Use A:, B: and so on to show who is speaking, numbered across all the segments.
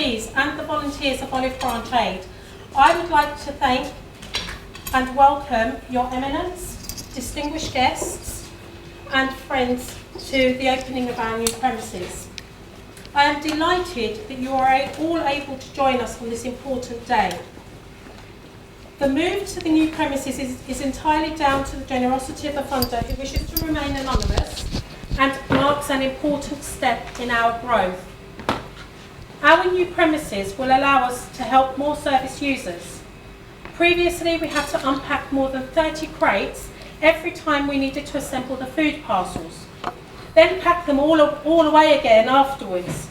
A: trustees and the volunteers of Olive Branch Aid, I would like to thank and welcome your eminence, distinguished guests and friends to the opening of our new premises. I am delighted that you are all able to join us on this important day. The move to the new premises is entirely down to the generosity of a funder who wishes to remain anonymous and marks an important step in our growth. Our new premises will allow us to help more service users. Previously, we had to unpack more than 30 crates every time we needed to assemble the food parcels, then pack them all away again afterwards.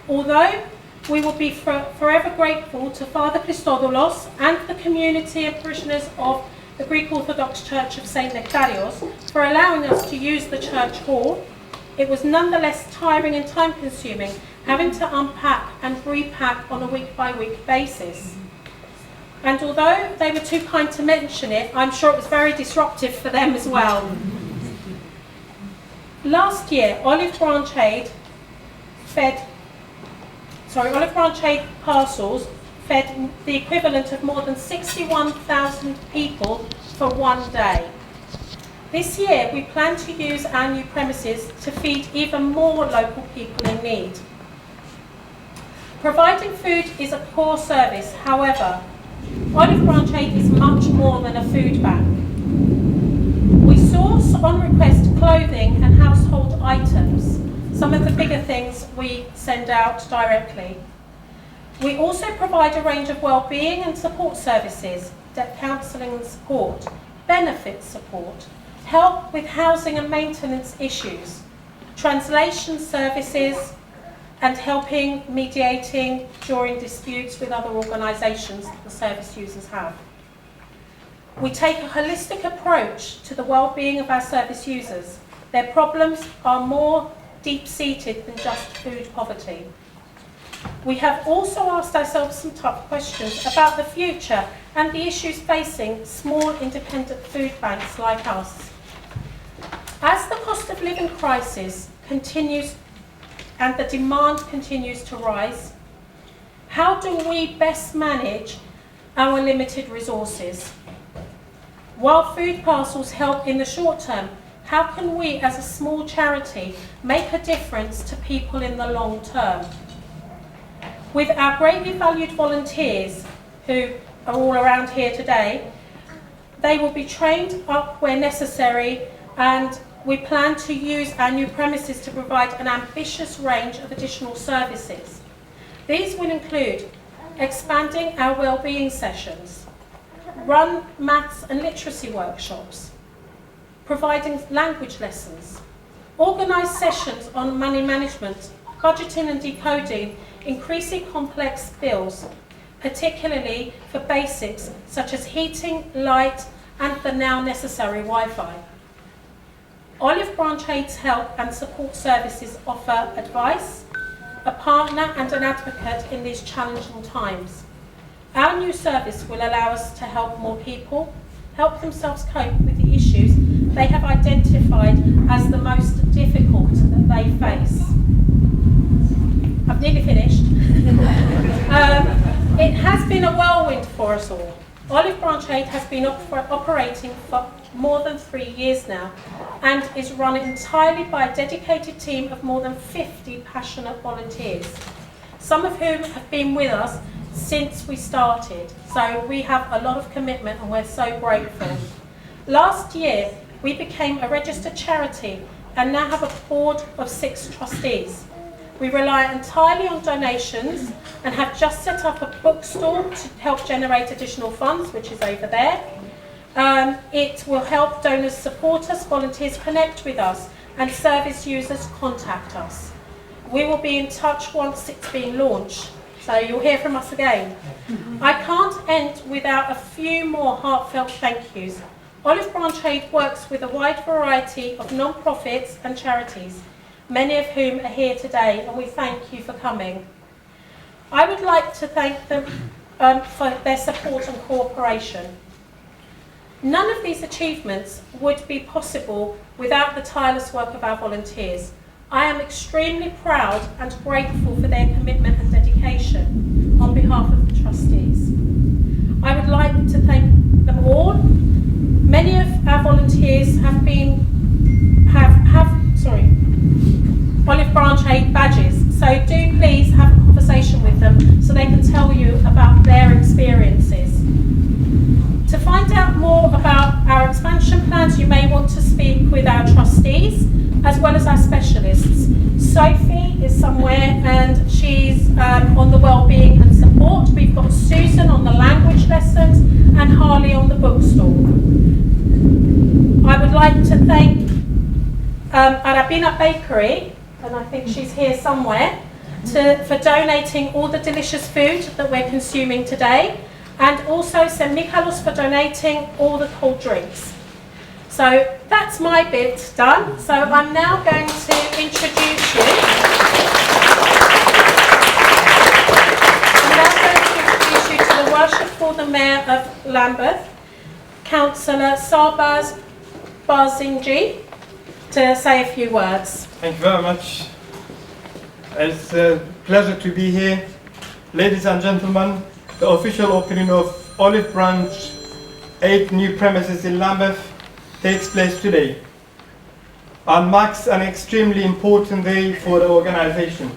A: Although we will be forever grateful to Father Christodoulos and the community and parishioners of the Greek Orthodox Church of St. Nektarios for allowing us to use the church hall, it was nonetheless tiring and time-consuming having to unpack and repack on a week-by-week basis. And although they were too kind to mention it, I'm sure it was very disruptive for them as well. Last year, Olive Branch Aid parcels fed the equivalent of more than 61,000 people for one day. This year, we plan to use our new premises to feed even more local people in need. Providing food is a core service. However, Olive Branch Aid is much more than a food bank. We source on request clothing and household items. Some of the bigger things we send out directly. We also provide a range of well-being and support services, debt counselling and support, benefit support, help with housing and maintenance issues, translation services, and helping mediating during disputes with other organisations that the service users have. We take a holistic approach to the well-being of our service users. Their problems are more deep-seated than just food poverty. We have also asked ourselves some tough questions about the future and the issues facing small independent food banks like us. As the cost of living crisis continues and the demand continues to rise, how do we best manage our limited resources? While food parcels help in the short term, how can we as a small charity make a difference to people in the long term? With our greatly valued volunteers who are all around here today, they will be trained up where necessary, and we plan to use our new premises to provide an ambitious range of additional services. These will include expanding our wellbeing sessions, run maths and literacy workshops, providing language lessons, organise sessions on money management, budgeting and decoding increasingly complex bills, particularly for basics such as heating, light and the now necessary Wi-Fi. Olive Branch Aid's help and support services offer advice, a partner and an advocate in these challenging times. Our new service will allow us to help more people help themselves cope with the issues they have identified as the most difficult that they face. I've nearly finished. It has been a whirlwind for us all. Olive Branch Aid has been operating for more than 3 years now and is run entirely by a dedicated team of more than 50 passionate volunteers, some of whom have been with us since we started. So we have a lot of commitment and we're so grateful. Last year, we became a registered charity and now have a board of 6 trustees. We rely entirely on donations and have just set up a bookstore to help generate additional funds, which is over there. It will help donors support us, volunteers connect with us, and service users contact us. We will be in touch once it's been launched, so you'll hear from us again. I can't end without a few more heartfelt thank yous. Olive Branch Aid works with a wide variety of non-profits and charities, many of whom are here today, and we thank you for coming. I would like to thank them for their support and cooperation. None of these achievements would be possible without the tireless work of our volunteers. I am extremely proud and grateful for their commitment and dedication. communication on behalf of the trustees. I would like to thank them all. Many of our volunteers have olive branch aid badges, so do please have a conversation with them so they can tell you about their experiences. To find out more about our expansion plans, you may want to speak with our trustees as well as our specialists. Sophie is somewhere and she's on the wellbeing and support. We've got Susan on the language lessons and Harley on the bookstall. I would like to thank Arabina Bakery, and I think she's here somewhere, for donating all the delicious food that we're consuming today, and also St. Michalos for donating all the cold drinks. So that's my bit done. So I'm now going to introduce you. I'm now going to introduce you to the Worshipful the Mayor of Lambeth, Councillor Sarbaz Barzingji, to say a few words.
B: Thank you very much. It's a pleasure to be here. Ladies and gentlemen, the official opening of Olive Branch 8 new premises in Lambeth takes place today and marks an extremely important day for the organization.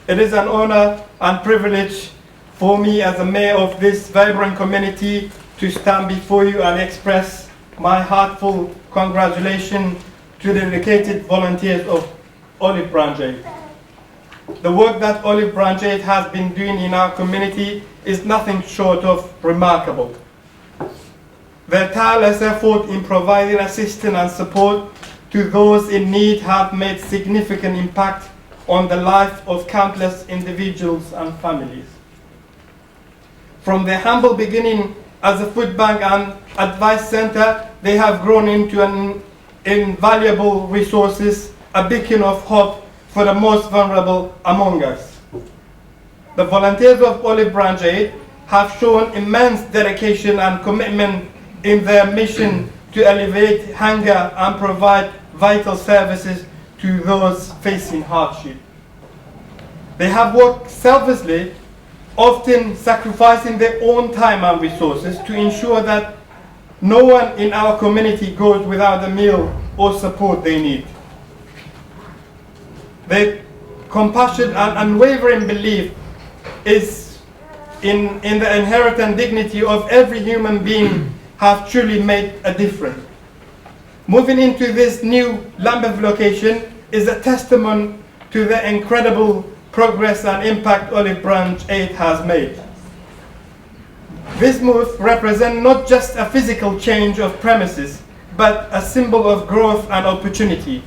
B: It is an honor and privilege for me as the mayor of this vibrant community to stand before you and express my heartfelt congratulations to the dedicated volunteers of Olive Branch 8. The work that Olive Branch 8 has been doing in our community is nothing short of remarkable. Their tireless effort in providing assistance and support to those in need have made significant impact on the life of countless individuals and families. From their humble beginning as a food bank and advice center, they have grown into an invaluable resources, a beacon of hope for the most vulnerable among us. The volunteers of Olive Branch 8 have shown immense dedication and commitment in their mission to alleviate hunger and provide vital services to those facing hardship. They have worked selflessly, often sacrificing their own time and resources to ensure that no one in our community goes without the meal or support they need. Their compassion and unwavering belief is in the inherent dignity of every human being have truly made a difference. Moving into this new Lambeth location is a testament to the incredible progress and impact Olive Branch 8 has made. This move represents not just a physical change of premises, but a symbol of growth and opportunity.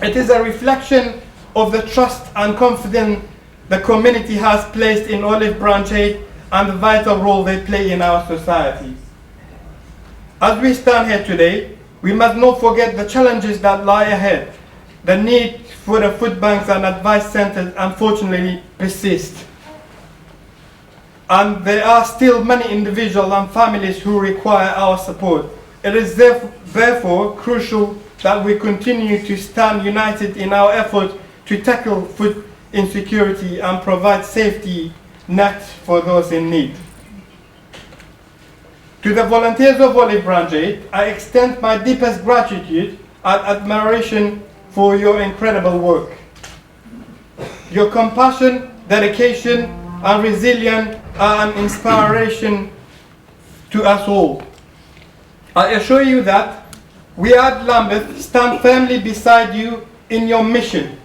B: It is a reflection of the trust and confidence the community has placed in Olive Branch 8 and the vital role they play in our society. As we stand here today, we must not forget the challenges that lie ahead. The need for the food banks and advice centers unfortunately persist. And there are still many individuals and families who require our support. It is therefore crucial that we continue to stand united in our effort to tackle food insecurity and provide safety net for those in need. To the volunteers of Olive Branch 8, I extend my deepest gratitude and admiration for your incredible work. Your compassion, dedication, and resilience are an inspiration to us all. I assure you that we at Lambeth stand firmly beside you in your mission,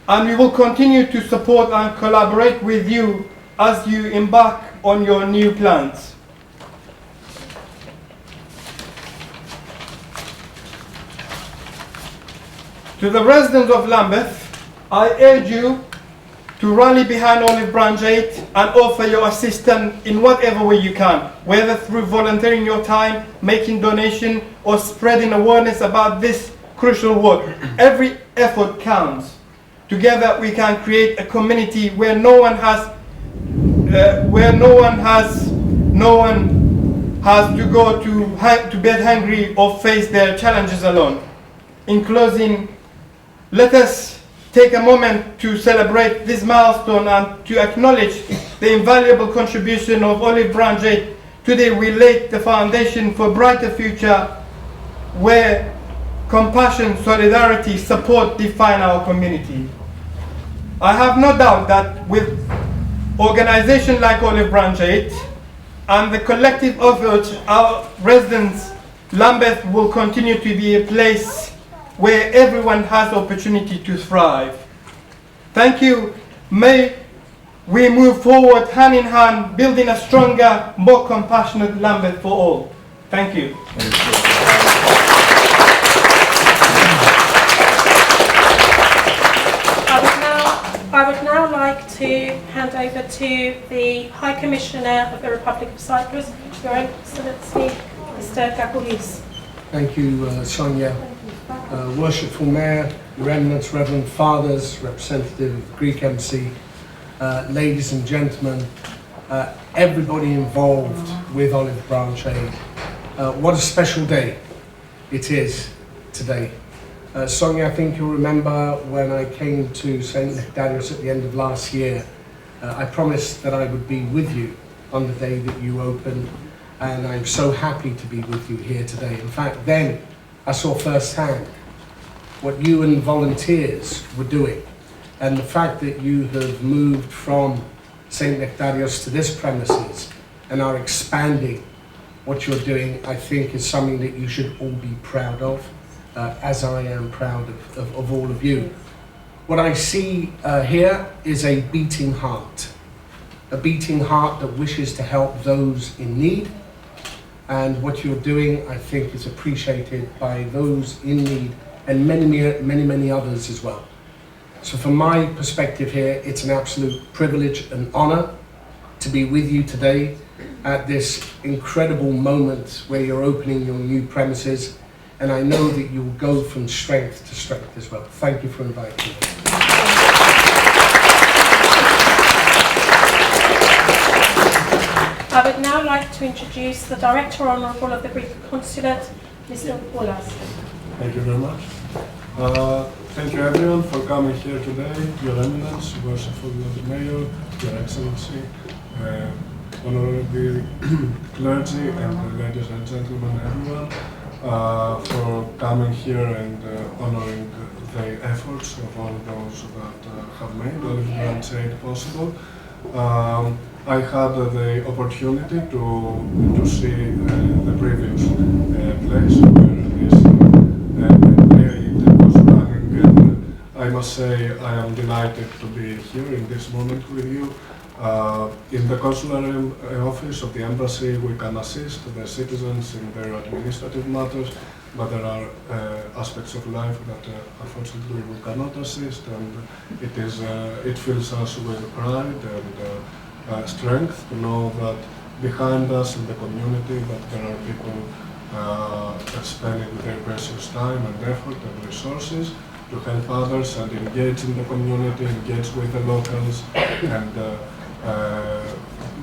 B: and we will continue to support and collaborate with you as you embark on your new plans. To the residents of Lambeth, I urge you to rally behind Olive Branch 8 and offer your assistance in whatever way you can, whether through volunteering your time, making donation, or spreading awareness about this crucial work. Every effort counts. Together we can create a community where no one has to go to bed hungry or face their challenges alone. In closing, let us take a moment to celebrate this milestone and to acknowledge the invaluable contribution of Olive Branch 8. Today we laid the foundation for a brighter future where compassion, solidarity, support define our community. I have no doubt that with organizations like Olive Branch 8 and the collective effort our residents, Lambeth will continue to be a place where everyone has opportunity to thrive. Thank you. May we move forward hand in hand, building a stronger, more compassionate Lambeth for all. Thank you.
A: I would now like to hand over to the High Commissioner of the Republic of Cyprus, Your Excellency, Mr. Gakoulis.
C: Thank you, Sonia. Worshipful Mayor, Your Eminence, Reverend Fathers, representative of the Greek Embassy, ladies and gentlemen, everybody involved with Olive Branch 8. What a special day it is today. Sonia, I think you'll remember when I came to St. Nectarius at the end of last year, I promised that I would be with you on the day that you opened, and I'm so happy to be with you here today. In fact, then I saw firsthand what you and volunteers were doing, and the fact that you have moved from St. Nectarius to this premises and are expanding what you're doing, I think is something that you should all be proud of. As I am proud of all of you. What I see here is a beating heart that wishes to help those in need, and what you're doing, I think, is appreciated by those in need and many others as well. So from my perspective here, it's an absolute privilege and honor to be with you today at this incredible moment where you're opening your new premises. And I know that you will go from strength to strength as well. Thank you for inviting me.
A: I would now like to introduce the Director Honourable of the Greek Consulate, Mr. Poulas.
D: Thank you very much. Thank you everyone for coming here today. Your Eminence, Worshipful Mayor, Your Excellency, Honourable Clergy, and ladies and gentlemen, everyone. For coming here and honoring the efforts of all those that have made Olive Branch 8 possible. I had the opportunity to see the previous place where this was running, and I must say I am delighted to be here in this moment with you. In the consular office of the embassy, we can assist the citizens in their administrative matters, but there are aspects of life that unfortunately we cannot assist, and it fills us with pride and strength to know that behind us in the community that there are people spending their precious time and effort and resources to help others and engage in the community, engage with the locals, and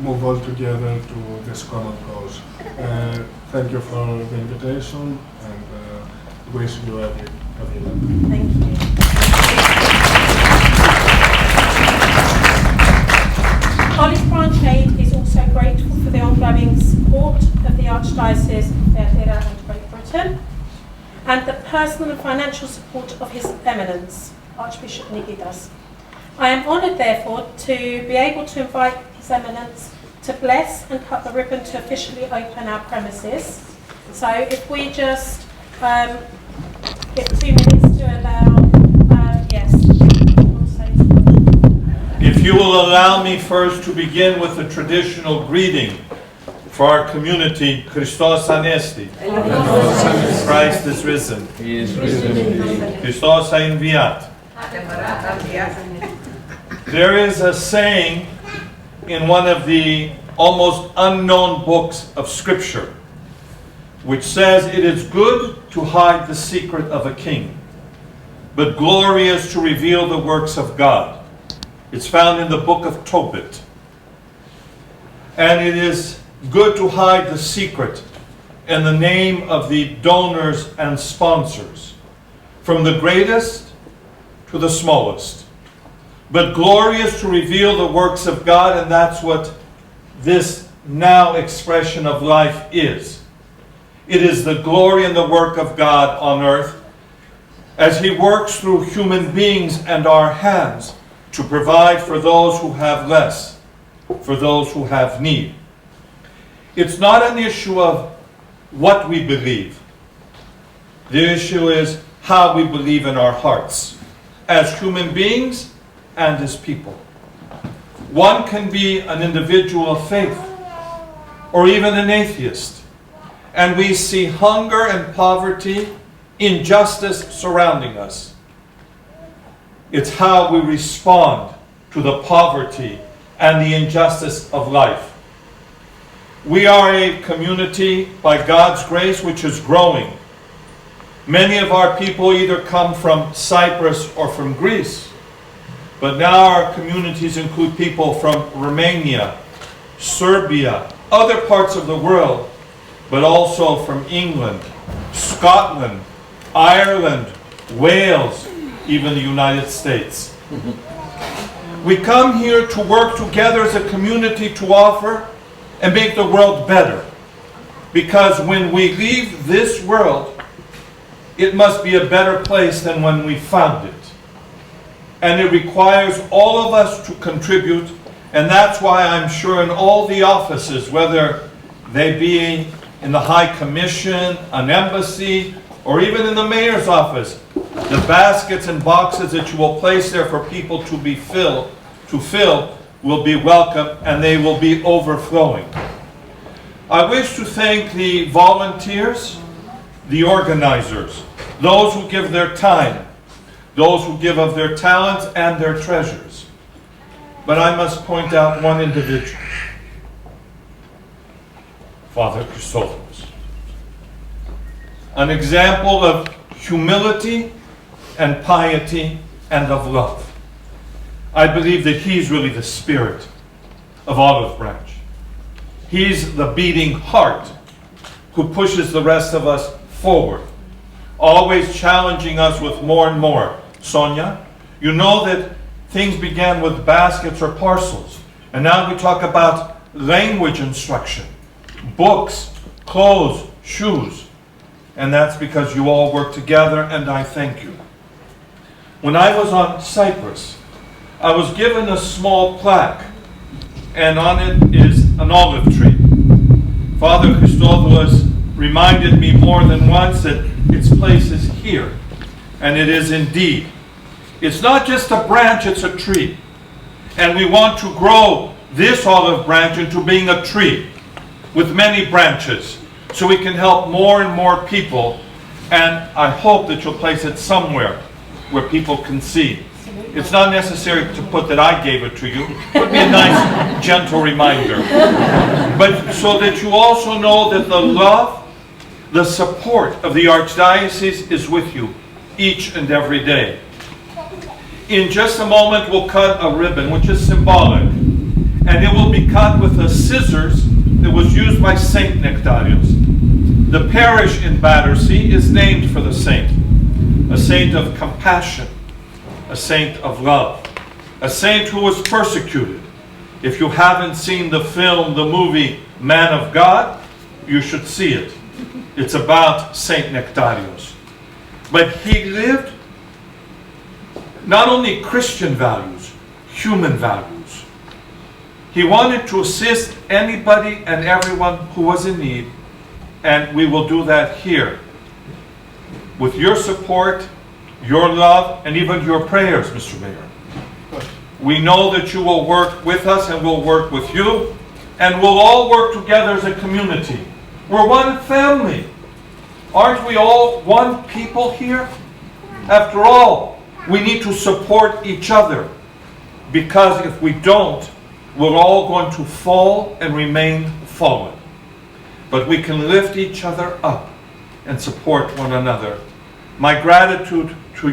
D: move all together to this common cause. Thank you for the invitation, and wish you every luck.
A: Thank you. Olive Branch 8 is also grateful for the ongoing support of the Archdiocese of Thyateira and Great Britain, and the personal and financial support of His Eminence, Archbishop Nikitas. I am honoured, therefore, to be able to invite His Eminence to bless and cut the ribbon to officially open our premises. So if we just get 2 minutes to allow, yes.
E: If you will allow me first to begin with the traditional greeting for our community, Christos Anesti. Christ is risen.
F: He is risen.
E: Christos enviat. There is a saying in one of the almost unknown books of Scripture, which says it is good to hide the secret of a king, but glorious to reveal the works of God. It's found in the book of Tobit. And it is good to hide the secret in the name of the donors and sponsors, from the greatest to the smallest. But glorious to reveal the works of God, and that's what this now expression of life is. It is the glory and the work of God on earth as He works through human beings and our hands to provide for those who have less, for those who have need. It's not an issue of what we believe. The issue is how we believe in our hearts, as human beings and as people. One can be an individual of faith, or even an atheist, and we see hunger and poverty, injustice surrounding us. It's how we respond to the poverty and the injustice of life. We are a community, by God's grace, which is growing. Many of our people either come from Cyprus or from Greece, but now our communities include people from Romania, Serbia, other parts of the world, but also from England, Scotland, Ireland, Wales, even the United States. We come here to work together as a community to offer and make the world better. Because when we leave this world, it must be a better place than when we found it. And it requires all of us to contribute, and that's why I'm sure in all the offices, whether they be in the High Commission, an embassy, or even in the mayor's office, the baskets and boxes that you will place there for people to fill will be welcome, and they will be overflowing. I wish to thank the volunteers, the organizers, those who give their time, those who give of their talents and their treasures. But I must point out one individual, Father Christophorus. An example of humility and piety and of love. I believe that he's really the spirit of Olive Branch. He's the beating heart who pushes the rest of us forward, always challenging us with more and more. Sonia, you know that things began with baskets or parcels, and now we talk about language instruction, books, clothes, shoes, and that's because you all work together, and I thank you. When I was on Cyprus, I was given a small plaque, and on it is an olive tree. Father Christophorus reminded me more than once that its place is here, and it is indeed. It's not just a branch, it's a tree. And we want to grow this olive branch into being a tree with many branches, so we can help more and more people, and I hope that you'll place it somewhere where people can see. It's not necessary to put that I gave it to you. It would be a nice, gentle reminder. But so that you also know that the love, the support of the Archdiocese is with you each and every day. In just a moment, we'll cut a ribbon, which is symbolic. And it will be cut with the scissors that was used by Saint Nectarius. The parish in Battersea is named for the saint. A saint of compassion. A saint of love, a saint who was persecuted. If you haven't seen the film, the movie Man of God, you should see it. It's about Saint Nectarius. But he lived not only Christian values, human values. He wanted to assist anybody and everyone who was in need, and we will do that here. With your support, your love, and even your prayers, Mr. Mayor. We know that you will work with us and we'll work with you, and we'll all work together as a community. We're one family. Aren't we all one people here? After all, we need to support each other, because if we don't, we're all going to fall and remain fallen. But we can lift each other up and support one another. My gratitude to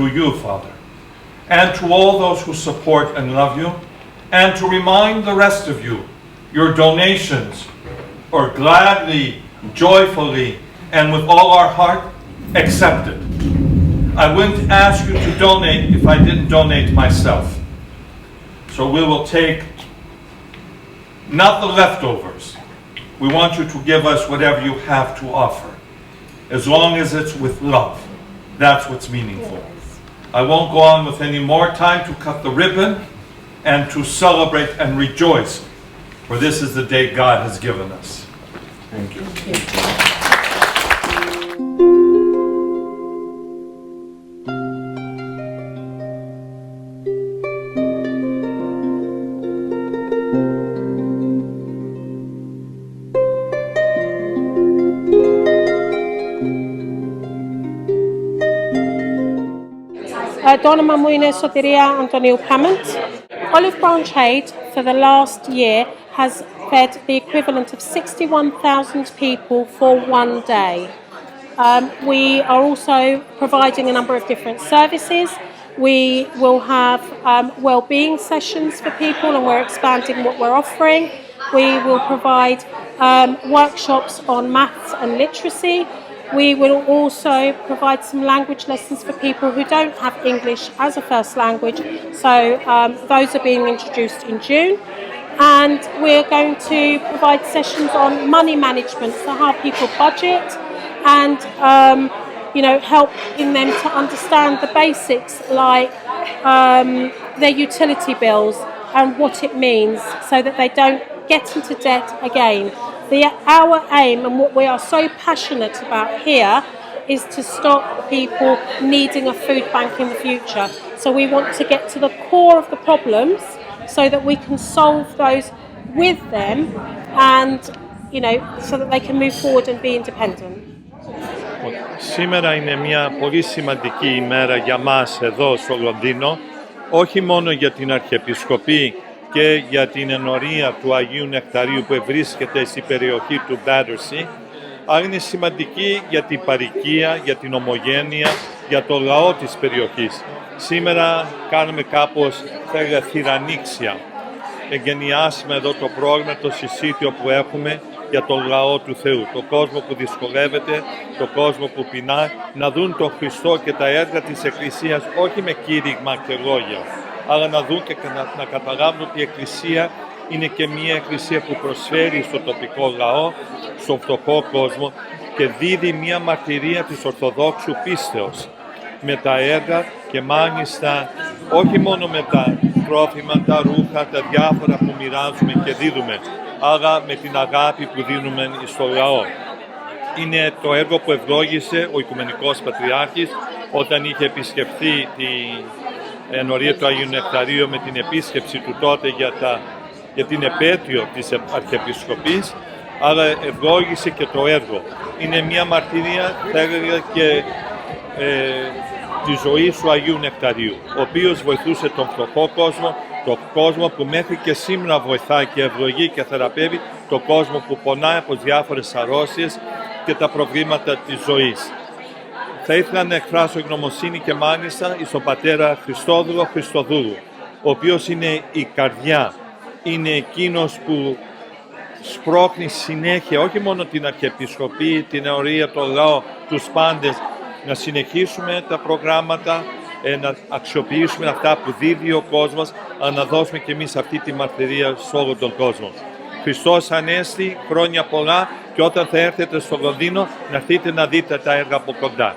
E: you, Father, and to all those who support and love you, and to remind the rest of you, your donations are gladly, joyfully, and with all our heart accepted. I wouldn't ask you to donate if I didn't donate myself. So we will take not the leftovers. We want you to give us whatever you have to offer, as long as it's with love. That's what's meaningful. I won't go on with any more time to cut the ribbon and to celebrate and rejoice, for this is the day God has given us.
D: Thank you.
A: Το όνομα μου είναι Σωτηρία Αντωνίου Pament. Olive Branch Aid for the last year has fed the equivalent of 61,000 people for one day. We are also providing a number of different services. We will have well-being sessions for people, and we're expanding what we're offering. We will provide workshops on maths and literacy. We will also provide some language lessons for people who don't have English as a first language. So those are being introduced in June. And we're going to provide sessions on money management, so how people budget, and helping them to understand the basics like their utility bills and what it means, so that they don't get into debt again. Our aim, and what we are so passionate about here, is to stop people needing a food bank in the future. So we want to get to the core of the problems so that we can solve those with them, and so that they can move forward and be independent.
G: Σήμερα είναι μια πολύ σημαντική ημέρα για μας εδώ στο Λονδίνο, όχι μόνο για την Αρχιεπισκοπή και για την ενορία του Αγίου Νεκταρίου που βρίσκεται στην περιοχή του Battersea, αλλά είναι σημαντική για την παροικία, για την ομογένεια, για το λαό της περιοχής. Σήμερα κάνουμε κάπως, θα έλεγα, θυραννήξια. Εγκαινιάσουμε εδώ το πρόγραμμα, το συσίτιο που έχουμε για τον λαό του Θεού, τον κόσμο που δυσκολεύεται, τον κόσμο που πεινά, να δουν τον Χριστό και τα έργα της Εκκλησίας όχι με κήρυγμα και λόγια, αλλά να δουν και να καταλάβουν ότι η Εκκλησία είναι και μια Εκκλησία που προσφέρει στο τοπικό λαό, στον φτωχό κόσμο, και δίδει μια μαρτυρία της Ορθοδόξου πίστεως με τα έργα, και μάλιστα όχι μόνο με τα τρόφιμα, τα ρούχα, τα διάφορα που μοιράζουμε και δίδουμε, αλλά με την αγάπη που δίνουμε στο λαό. Είναι το έργο που ευλόγησε ο Οικουμενικός Πατριάρχης όταν είχε επισκεφθεί την ενορία του Αγίου Νεκταρίου με την επίσκεψη του τότε για την επέτειο της Αρχιεπισκοπής, αλλά ευλόγησε και το έργο. Είναι μια μαρτυρία, θα έλεγα, και τη ζωή του Αγίου Νεκταρίου, ο οποίος βοηθούσε τον φτωχό κόσμο, τον κόσμο που μέχρι και σήμερα βοηθάει και ευλογεί και θεραπεύει τον κόσμο που πονάει από διάφορες αρρώστιες και τα προβλήματα της ζωής. Θα ήθελα να εκφράσω ευγνωμοσύνη και μάλιστα στον πατέρα Χριστόδουλο Χριστοδούλου, ο οποίος είναι η καρδιά, είναι εκείνος που σπρώχνει συνέχεια όχι μόνο την Αρχιεπισκοπή, την ενορία, τον λαό, τους πάντες, να συνεχίσουμε τα προγράμματα, να αξιοποιήσουμε αυτά που δίδει ο κόσμος, αλλά να δώσουμε και εμείς αυτή τη μαρτυρία σε όλο τον κόσμο. Χριστός Ανέστη, χρόνια πολλά, και όταν θα έρθετε στο Λονδίνο, να έρθετε να δείτε τα έργα από κοντά.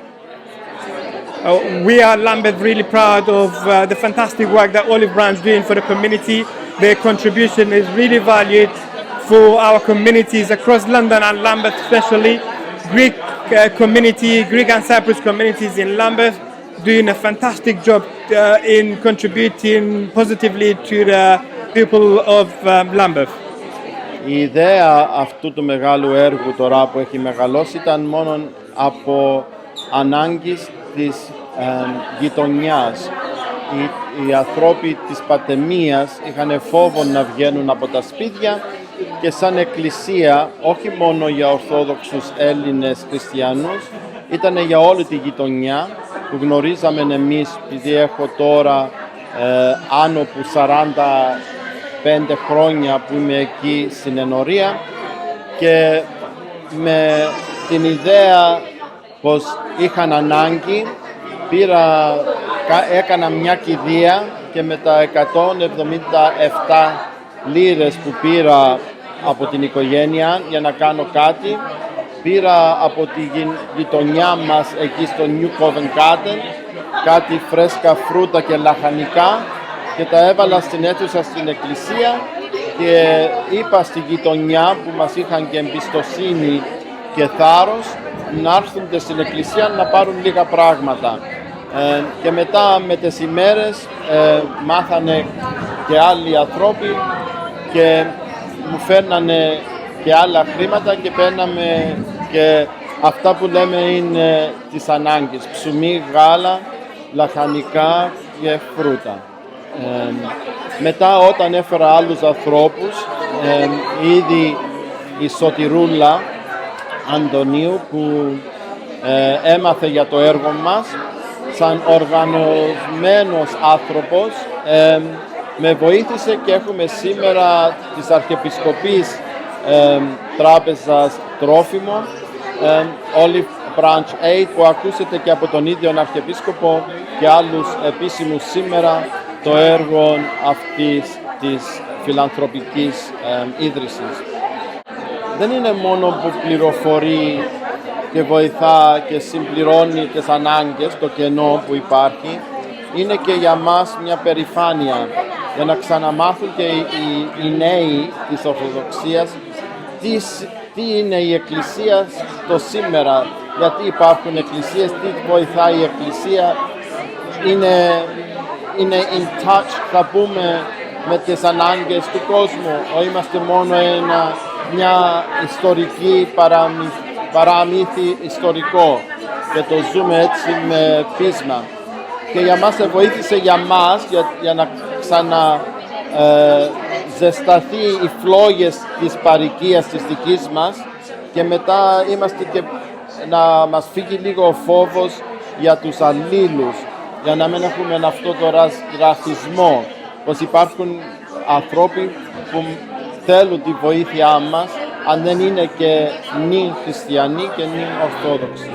B: We are Lambeth really proud of the fantastic work that Olive Branch doing for the community. Their contribution is really valued for our communities across London and Lambeth, especially Greek community, Greek and Cyprus communities in Lambeth, doing a fantastic job in contributing positively to the people of Lambeth.
H: Η ιδέα αυτού του μεγάλου έργου τώρα που έχει μεγαλώσει ήταν μόνο από ανάγκης της γειτονιάς. Οι ανθρώποι της πατεμίας είχαν φόβο να βγαίνουν από τα σπίτια, και σαν εκκλησία, όχι μόνο για Ορθόδοξους Έλληνες χριστιανούς, ήταν για όλη τη γειτονιά που γνωρίζαμε εμείς, επειδή έχω τώρα άνω από 45 χρόνια που είμαι εκεί στην ενορία, και με την ιδέα πως είχαν ανάγκη έκανα μια κηδεία και με τα 177 λίρες που πήρα από την οικογένεια για να κάνω κάτι, πήρα από τη γειτονιά μας εκεί στο New Covent Garden κάτι φρέσκα φρούτα και λαχανικά και τα έβαλα στην αίθουσα στην εκκλησία και είπα στη γειτονιά που μας είχαν και εμπιστοσύνη και θάρρος να έρθουν στην εκκλησία να πάρουν λίγα πράγματα. Και μετά με τις ημέρες μάθανε και άλλοι ανθρώποι και μου φέρνανε και άλλα χρήματα και παίρναμε και αυτά που λέμε είναι τις ανάγκες, ψωμί, γάλα, λαχανικά και φρούτα. Μετά όταν έφερα άλλους ανθρώπους, ήδη η Σωτηρούλα Αντωνίου που έμαθε για το έργο μας, σαν οργανωμένος άνθρωπος, με βοήθησε και έχουμε σήμερα της Αρχιεπισκοπής τράπεζας τροφίμων, Olive Branch 8, που ακούσετε και από τον ίδιο Αρχιεπίσκοπο και άλλους επίσημους σήμερα το έργο αυτής της φιλανθρωπικής ίδρυσης. Δεν είναι μόνο που πληροφορεί και βοηθά και συμπληρώνει τις ανάγκες, το κενό που υπάρχει, είναι και για μας μια περηφάνεια για να ξαναμάθουν και οι νέοι της Ορθοδοξίας τι είναι η Εκκλησία το σήμερα, γιατί υπάρχουν εκκλησίες, τι βοηθάει η Εκκλησία, είναι in touch, θα πούμε, με τις ανάγκες του κόσμου. Είμαστε μόνο μια ιστορική παραμύθι ιστορικό και το ζούμε έτσι με πείσμα. Και για μας βοήθησε για μας, για να ζεσταθεί οι φλόγες της παροικίας της δικής μας και μετά είμαστε και να μας φύγει λίγο ο φόβος για τους αλλήλους, για να μην έχουμε αυτό το ρατσισμό, πως υπάρχουν ανθρώποι που θέλουν τη βοήθειά μας, αν δεν είναι και νυν χριστιανοί και νυν ορθόδοξοι.